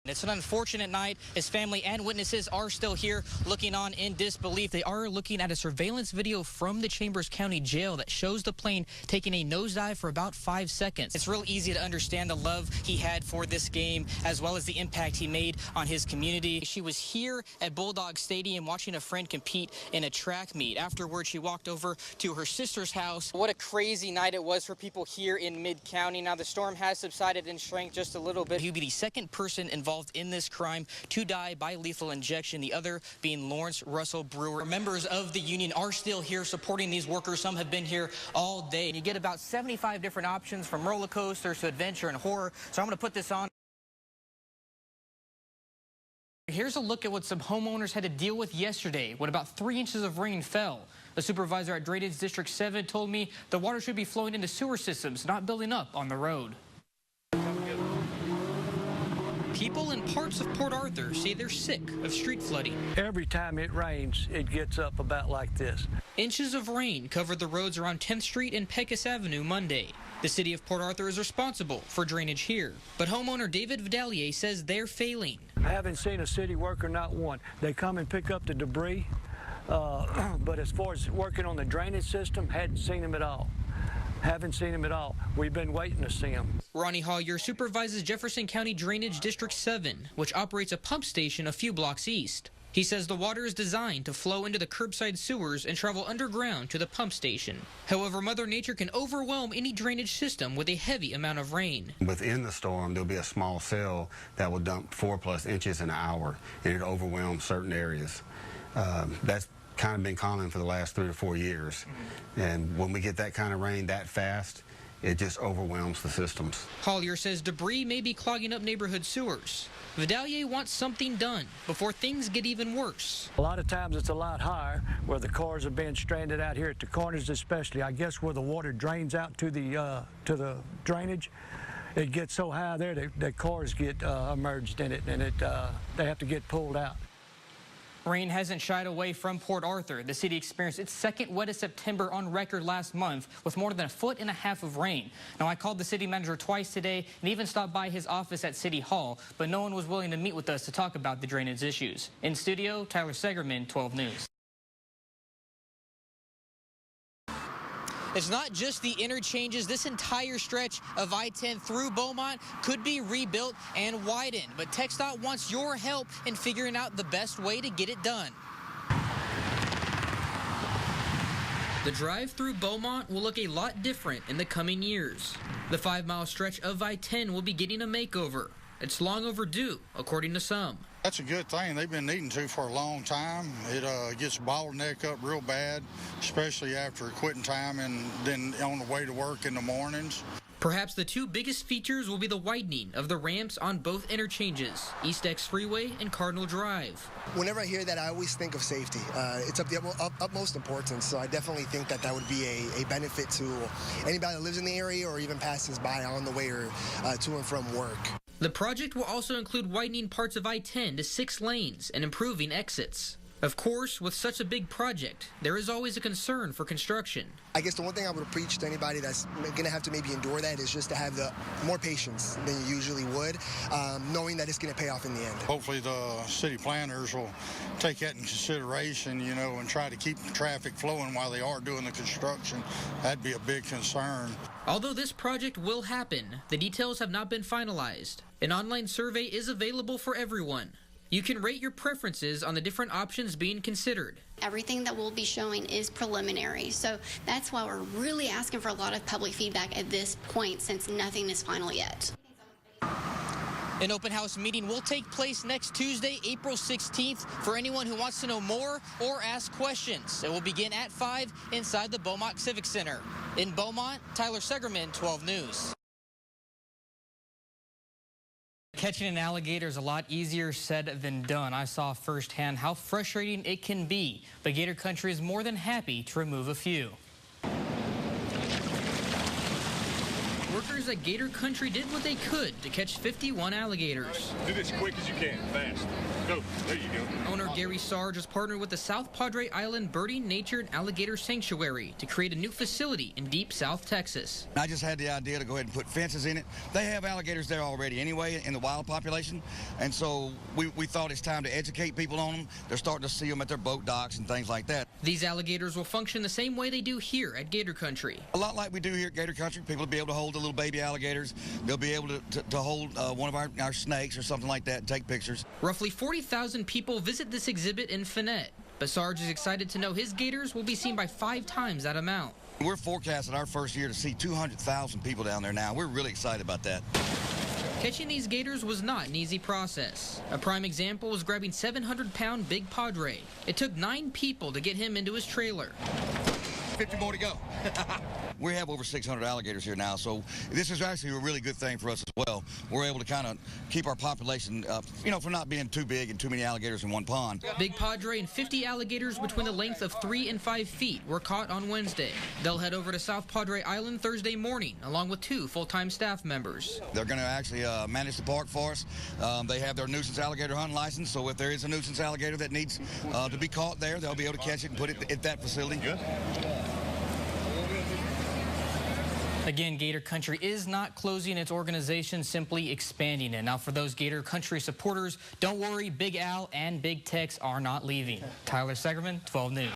It's an unfortunate night. His family and witnesses are still here looking on in disbelief. They are looking at a surveillance video from the Chambers County Jail that shows the plane taking a nosedive for about 5 seconds. It's real easy to understand the love he had for this game as well as the impact he made on his community. She was here at Bulldog Stadium watching a friend compete in a track meet. Afterwards, she walked over to her sister's house. What a crazy night it was for people here in Mid-County. Now, the storm has subsided in strength just a little bit. He'll be the second person involved in this crime to die by lethal injection, the other being Lawrence Russell Brewer. Members of the union are still here supporting these workers. Some have been here all day. You get about 75 different options from roller coasters to adventure and horror. So I'm going to put this on. Here's a look at what some homeowners had to deal with yesterday when about 3 inches of rain fell. The supervisor at Drainage District 7 told me the water should be flowing into sewer systems, not building up on the road. People in parts of Port Arthur say they're sick of street flooding. Every time it rains, it gets up about like this. Inches of rain covered the roads around 10th Street and Pecos Avenue Monday. The city of Port Arthur is responsible for drainage here, but homeowner David Vidalier says they're failing. I haven't seen a city worker, not one. They come and pick up the debris, but as far as working on the drainage system, hadn't seen them at all. Haven't seen him at all. We've been waiting to see him. Ronnie Hollier supervises Jefferson County Drainage District 7, which operates a pump station a few blocks east. He says the water is designed to flow into the curbside sewers and travel underground to the pump station. However, Mother Nature can overwhelm any drainage system with a heavy amount of rain. Within the storm, there'll be a small cell that will dump 4+ inches an hour, and it overwhelms certain areas. That's kind of been common for the last 3 to 4 years. And when we get that kind of rain that fast, it just overwhelms the systems. Hollier says debris may be clogging up neighborhood sewers. Vidalier wants something done before things get even worse. A lot of times it's a lot higher where the cars have been stranded out here at the corners, especially. I guess where the water drains out to the drainage. It gets so high there that cars get immersed in it, and they have to get pulled out. Rain hasn't shied away from Port Arthur. The city experienced its second wettest September on record last month with more than 1.5 feet of rain. Now, I called the city manager twice today and even stopped by his office at City Hall, but no one was willing to meet with us to talk about the drainage issues. In studio, Tyler Segerman, 12 News. It's not just the interchanges. This entire stretch of I-10 through Beaumont could be rebuilt and widened. But TxDOT wants your help in figuring out the best way to get it done. The drive through Beaumont will look a lot different in the coming years. The 5-mile stretch of I-10 will be getting a makeover. It's long overdue, according to some. That's a good thing. They've been needing to for a long time. It gets bottlenecked up real bad, especially after quitting time and then on the way to work in the mornings. Perhaps the two biggest features will be the widening of the ramps on both interchanges, East X Freeway and Cardinal Drive. Whenever I hear that, I always think of safety. It's of the utmost importance, so I definitely think that would be a benefit to anybody that lives in the area or even passes by on the way or to and from work. The project will also include widening parts of I-10 to 6 lanes and improving exits. Of course, with such a big project, there is always a concern for construction. I guess the one thing I would preach to anybody that's going to have to maybe endure that is just to have more patience than you usually would, knowing that it's going to pay off in the end. Hopefully the city planners will take that in consideration, you know, and try to keep the traffic flowing while they are doing the construction. That'd be a big concern. Although this project will happen, the details have not been finalized. An online survey is available for everyone. You can rate your preferences on the different options being considered. Everything that we'll be showing is preliminary, so that's why we're really asking for a lot of public feedback at this point, since nothing is final yet. An open house meeting will take place next Tuesday, April 16th, for anyone who wants to know more or ask questions. It will begin at 5 inside the Beaumont Civic Center. In Beaumont, Tyler Segerman, 12 News. Catching an alligator is a lot easier said than done. I saw firsthand how frustrating it can be, but Gator Country is more than happy to remove a few. Workers supporters at Gator Country did what they could to catch 51 alligators. Do this quick as you can, fast. Go. There you go. Owner Gary Sarge has partnered with the South Padre Island Birding, Nature, and Alligator Sanctuary to create a new facility in deep South Texas. I just had the idea to go ahead and put fences in it. They have alligators there already anyway in the wild population, and so we thought it's time to educate people on them. They're starting to see them at their boat docks and things like that. These alligators will function the same way they do here at Gator Country. A lot like we do here at Gator Country. People will be able to hold the little baby alligators. They'll be able to hold one of our snakes or something like that and take pictures. Roughly 40,000 people visit this exhibit in Finette, but Sarge is excited to know his gators will be seen by 5 times that amount. We're forecasting our first year to see 200,000 people down there now. We're really excited about that. Catching these gators was not an easy process. A prime example was grabbing 700-pound Big Padre. It took 9 people to get him into his trailer. 50 more to go. We have over 600 alligators here now, so this is actually a really good thing for us as well. We're able to kind of keep our population, from not being too big and too many alligators in one pond. Big Padre and 50 alligators between the length of 3 and 5 feet were caught on Wednesday. They'll head over to South Padre Island Thursday morning, along with 2 full-time staff members. They're going to actually manage the park for us. They have their nuisance alligator hunting license, so if there is a nuisance alligator that needs to be caught there, they'll be able to catch it and put it at that facility. Good. Again, Gator Country is not closing its organization, simply expanding it. Now, for those Gator Country supporters, don't worry, Big Al and Big Tex are not leaving. Tyler Segerman, 12 News.